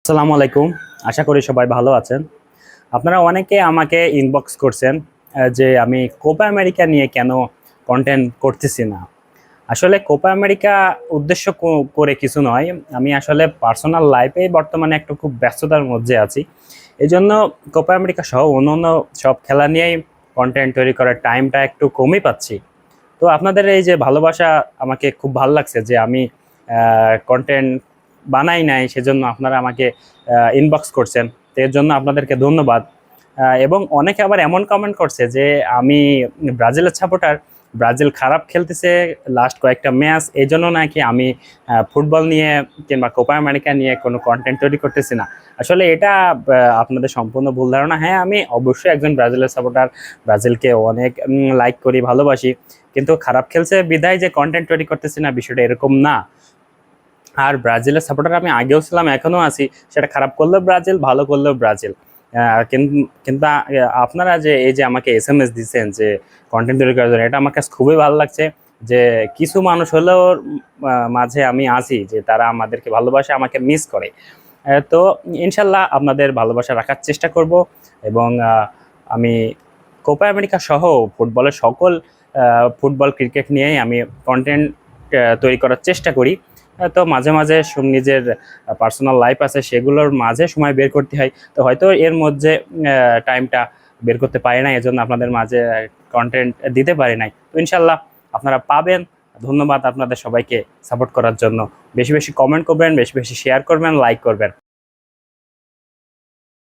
আসসালামু আলাইকুম। আশা করি সবাই ভালো আছেন। আপনারা অনেকে আমাকে ইনবক্স করছেন যে আমি কোপা আমেরিকা নিয়ে কেন কন্টেন্ট করতেছি না। আসলে কোপা আমেরিকা উদ্দেশ্য করে কিছু নয়। আমি আসলে পার্সোনাল লাইফে বর্তমানে একটু খুব ব্যস্ততার মধ্যে আছি। এজন্য কোপা আমেরিকা সহ অন্যান্য সব খেলা নিয়েই কন্টেন্ট তৈরি করার টাইমটা একটু কমই পাচ্ছি। তো আপনাদের এই যে ভালোবাসা আমাকে খুব ভালো লাগছে যে আমি কন্টেন্ট বানাই নাই, সেজন্য আপনারা আমাকে ইনবক্স করছেন। তো এর জন্য আপনাদেরকে ধন্যবাদ। এবং অনেকে আবার এমন কমেন্ট করছে যে আমি ব্রাজিলের সাপোর্টার, ব্রাজিল খারাপ খেলতেছে লাস্ট কয়েকটা ম্যাচ, এই জন্য নাকি আমি ফুটবল নিয়ে কিংবা কোপা আমেরিকা নিয়ে কোনো কন্টেন্ট তৈরি করতেছি না। আসলে এটা আপনাদের সম্পূর্ণ ভুল ধারণা। হ্যাঁ, আমি অবশ্যই একজন ব্রাজিলের সাপোর্টার, ব্রাজিলকে অনেক লাইক করি, ভালোবাসি, কিন্তু খারাপ খেলছে বিধায় যে কন্টেন্ট তৈরি করতেছি না, বিষয়টা এরকম না। আর ব্রাজিলের সাপোর্টার আমি আগেও ছিলাম, এখনো আছি। সেটা খারাপ করলেও ব্রাজিল, ভালো করলেও ব্রাজিল। কিন্তু আপনারা যে এই যে আমাকে SMS দিচ্ছেন যে কন্টেন্ট তৈরি করার জন্য, এটা আমার কাছে খুবই ভালো লাগছে যে কিছু মানুষ হলেও মাঝে আমি আছি যে তারা আমাদেরকে ভালোবাসে, আমাকে মিস করে। তো ইনশাল্লাহ আপনাদের ভালোবাসা রাখার চেষ্টা করব। এবং আমি কোপা আমেরিকা সহ ফুটবলের সকল ফুটবল ক্রিকেট নিয়েই আমি কন্টেন্ট তৈরি করার চেষ্টা করি। তো মাঝে মাঝে নিজের পার্সোনাল লাইফ আছে, সেগুলোর মাঝে সময় বের করতে হয়। তো হয়তো এর মধ্যে টাইমটা বের করতে পারি না, এজন্য আপনাদের মাঝে কন্টেন্ট দিতে পারি নাই। তো ইনশাল্লাহ আপনারা পাবেন। ধন্যবাদ আপনাদের সবাইকে সাপোর্ট করার জন্য। বেশি বেশি কমেন্ট করবেন, বেশি বেশি শেয়ার করবেন, লাইক করবেন।